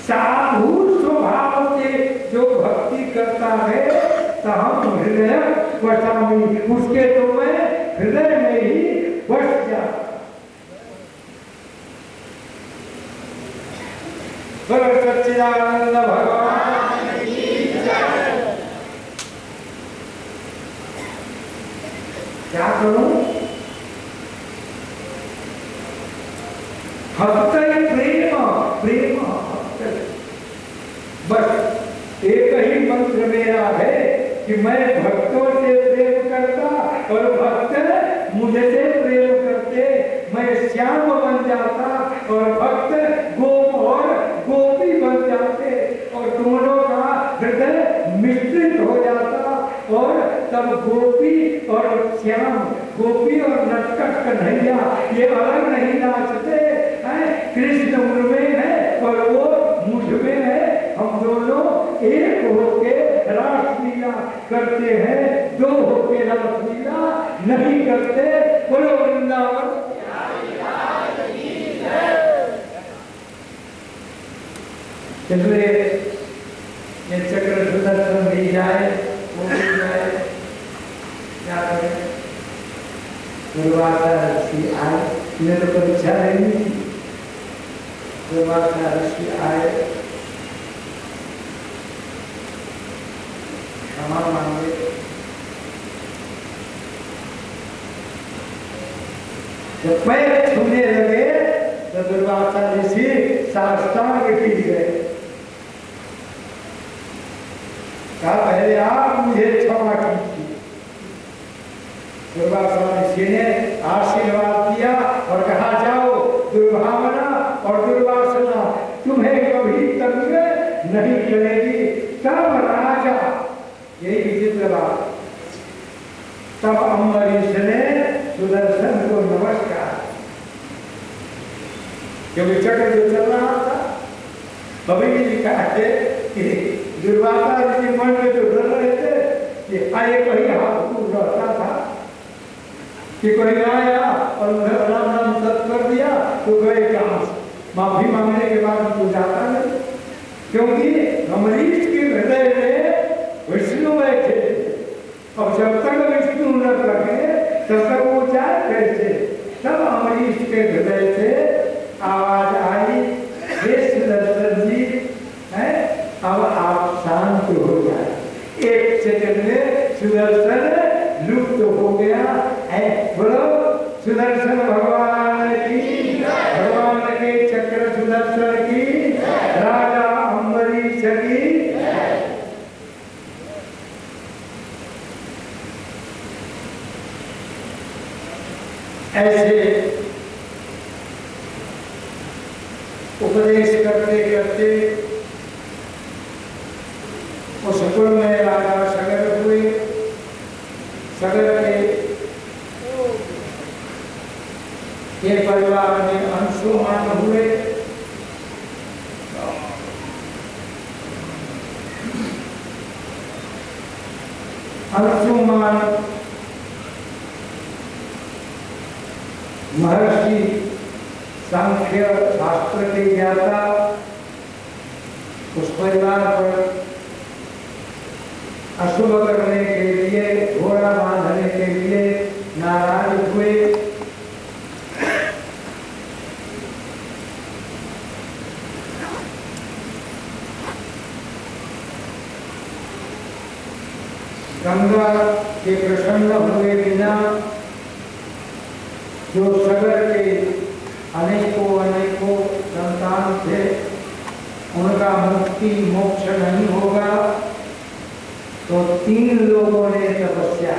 साधु स्वभाव से जो भक्ति करता है, तहम हृदय वसामि, उसके तो मैं हृदय में ही बस जाता। सच्चिदानंद भगवान की जय। क्या करूं? भक्त प्रेम, प्रेम बस एक ही मंत्र सूत्र मेरा है कि मैं भक्तों से प्रेम करता और भक्त मुझसे प्रेम करते, मैं श्याम बन जाता और भक्त गोप और गोपी बन जाते और दोनों का हृदय मिश्रित हो जाता और तब गोपी और श्याम, गोपी और नटखट कन्हैया ये अलग नहीं नाचते हैं, कृष्ण उनमें है और वो मुझ में है, हम दोनों एक होके रासलीला करते हैं, दो होके रासलीला नहीं करते। बोलो वृंदावन। इसलिए ये चक्र सुदर्शन भी जाए, वो भी जाए, क्या करें? दुर्वासा ऋषि आए, इन्हें तो परीक्षा नहीं थी। दुर्वासा ऋषि आए, क्षमा मांगे, जब पैर छूने लगे तो दुर्वासा ऋषि साष्टांग गिर गए। कहा पहले आप मुझे क्षमा कीजिए। दुर्वासा ऋषि ने आशीर्वाद दिया और कहा जाओ दुर्भावना और दुर्वासना तुम्हें कभी तंग नहीं करेगी। तब राजा, यही विचित्र बात, तब अम्बरीश ने सुदर्शन को नमस्कार, क्योंकि चक्र जो चल रहा था, कभी भी लिखा है कि दुर्वासा ऋषि मन में जो डर रहे थे कि आए कहीं हाथ दूर रहता था कि कोई आया और उन्हें राम नाम सत कर दिया तो गए कहां से, माफी मांगने के बाद उनको जाता नहीं, क्योंकि अम्बरीश के हृदय में विष्णु बैठे। अब जब तक विष्णु न लगे तब तक वो जाए कैसे? तब अम्बरीश के हृदय से आवाज आई, हे सुदर्शन जी, है अब आप शांत हो जाए। एक सेकंड में सुदर्शन लुप्त हो गया है। बोलो सुदर्शन भगवान की, भगवान के चक्र सुदर्शन की, राजा अम्बरीश की। ऐसे उपदेश करते करते उस कुल में राजा सगर हुए। सगर के परिवार में अंशुमान हुए। अंशुमान महर्षि सांख्य शास्त्र के ज्ञाता, उस परिवार पर अशुभ करने के लिए, घोड़ा बांधने के लिए नाराज हुए। गंगा के प्रसन्न हुए बिना जो सगर के अनेकों संतान थे, उनका मुक्ति मोक्ष नहीं होगा, तो 3 लोगों ने तपस्या,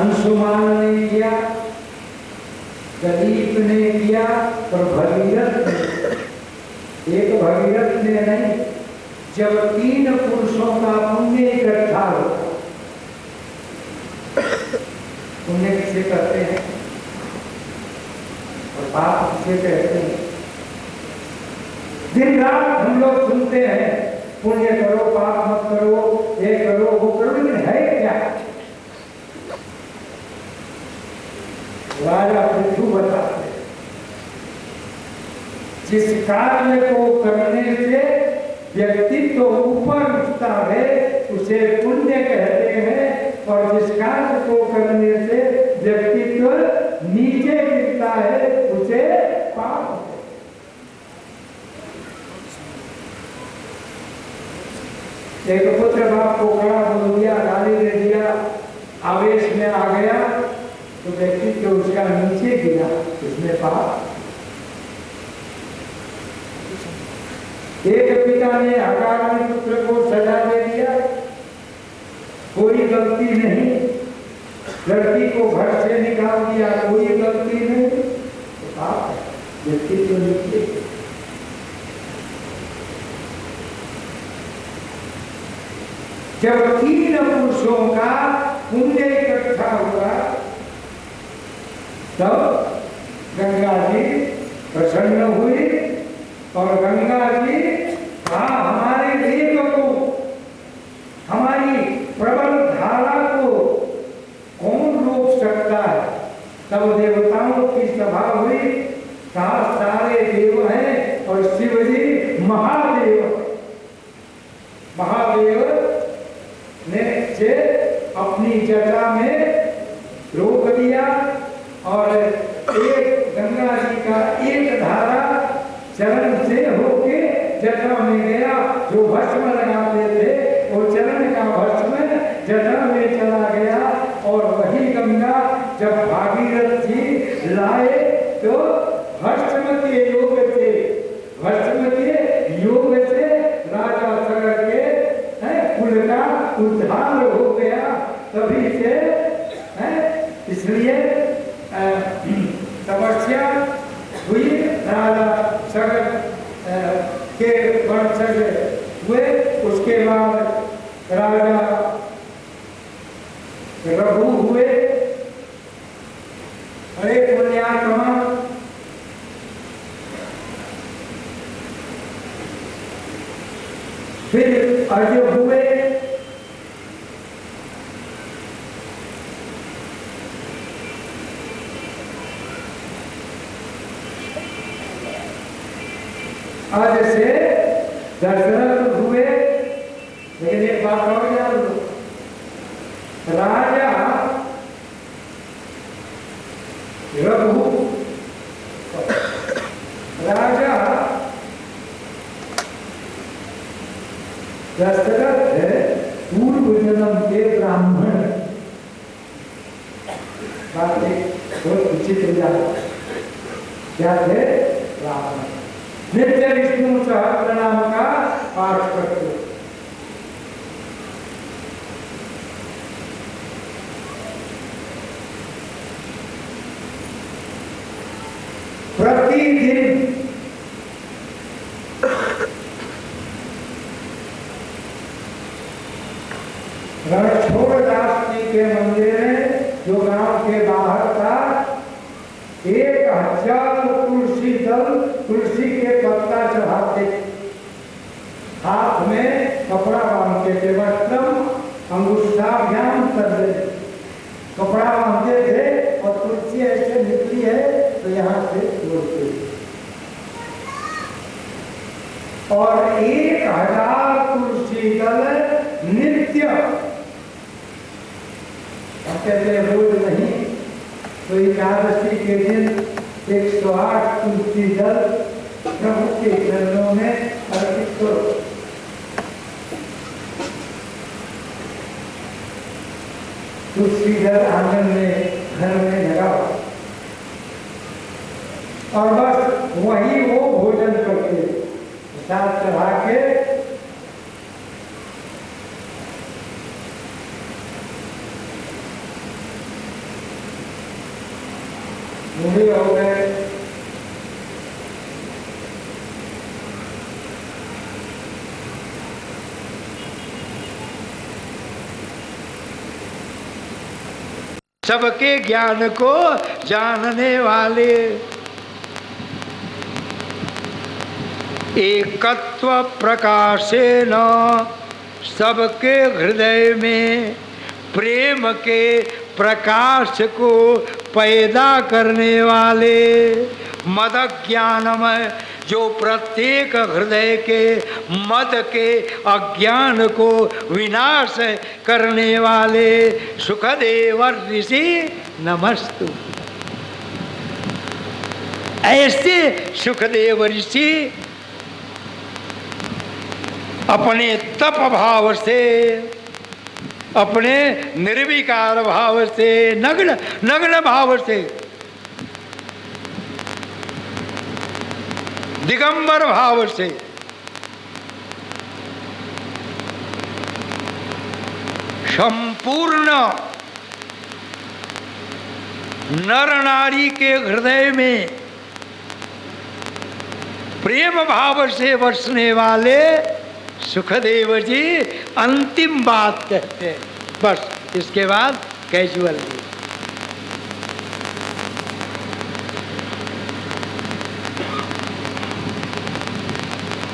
अंशुमान ने किया, दलीप ने किया और भगीरथ ने। एक भगीरथ ने नहीं, जब 3 पुरुषों का पुण्य इकट्ठा होगा, पुण्य किसे कहते हैं और पाप किसे कहते हैं? दिन रात हम लोग सुनते हैं पुण्य करो, पाप मत करो, ये करो, वो करो, लेकिन है क्या? राजा पृथु बताते, जिस कार्य को करने से व्यक्तित्व ऊपर उठता है उसे पुण्य कहते हैं, और जिस कार्य को करने से व्यक्तित्व नीचे गिरता है उसे पाप। एक पुत्र बाप को कड़ा बोल दिया, गाली दे दिया, आवेश में आ गया तो व्यक्तित्व उसका नीचे गिरा, उसमें पाप। एक पिता ने अकारण पुत्र को सजा गलती नहीं, लड़की को घर से निकाल दिया कोई गलती नहीं, तो आप व्यक्तित्व लिखिए। जब 3 पुरुषों का पुण्य इकट्ठा हुआ तब गंगा जी प्रसन्न हुई और गंगा जी हमारे वेग को, हमारी प्रबल धारा को कौन रोक सकता है। तब देवताओं की सभा हुई, कहा सारे देव हैं और शिव जी महादेव। महादेव ने से अपनी जटा में रोक दिया और एक गंगा जी का एक धारा चरण से होके जटा में गया। जो भस्म लगाते थे वो चरण का भस्म जटा में चला गया और वही गंगा जब भागीरथ जी लाए तो भस्म के योग से, भस्म के योग से राजा सगर के कुल का उद्धार हो गया। तभी से इसलिए तपस्या हुई, राजा सगर के वंशज हुए। उसके बाद राजा रघु हुए, अरे पुण्यात्मा। फिर अज हुए, आज से दशरथ हुए। लेकिन एक बात और याद लो, राजा रघु, राजा दशरथ है पूर्व जन्म के ब्राह्मण। बात बहुत विचित्र क्या थे? ब्राह्मण। नित्य विष्णु सहस्त्र नाम का पाठ करते, प्रतिदिन रणछोड़दास जी के मंदिर में, जो गांव के बाहर था, 1000 तुलसी दल, तुलसी के पत्ता चढ़ाते, हाथ में कपड़ा बांधते थे, वस्त्रम अंगुष्ठाभ्याम करते, कपड़ा बांधते थे और तुलसी ऐसे निकली है तो यहाँ से तोड़ते। और 1000 तुलसी दल नित्य, कहते रोज नहीं तो एकादशी के दिन 108 तुलसी दल प्रभु के चरणों में अर्पित करो। तुलसी दल आंगन में, घर में लगाओ और बस वही वो भोजन करके प्रसाद चढ़ा के बूढ़े हो गए। सबके ज्ञान को जानने वाले, एकत्व प्रकाशेन सबके हृदय में प्रेम के प्रकाश को पैदा करने वाले, मद ज्ञानमय, जो प्रत्येक हृदय के मद के अज्ञान को विनाश करने वाले सुखदेव ऋषि नमस्तु। ऐसे सुखदेव ऋषि अपने तप भाव से, अपने निर्विकार भाव से, नग्न भाव से, दिगंबर भाव से पूर्ण नर नारी के हृदय में प्रेम भाव से बसने वाले सुखदेव जी अंतिम बात कहते हैं। बस इसके बाद कैजुअल जी।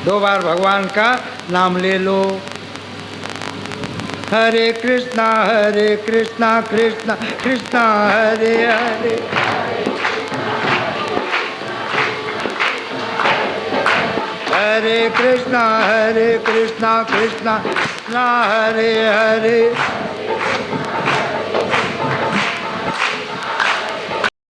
दो बार भगवान का नाम ले लो। हरे कृष्णा कृष्णा कृष्णा हरे हरे, हरे कृष्णा कृष्णा कृष्णा हरे हरे।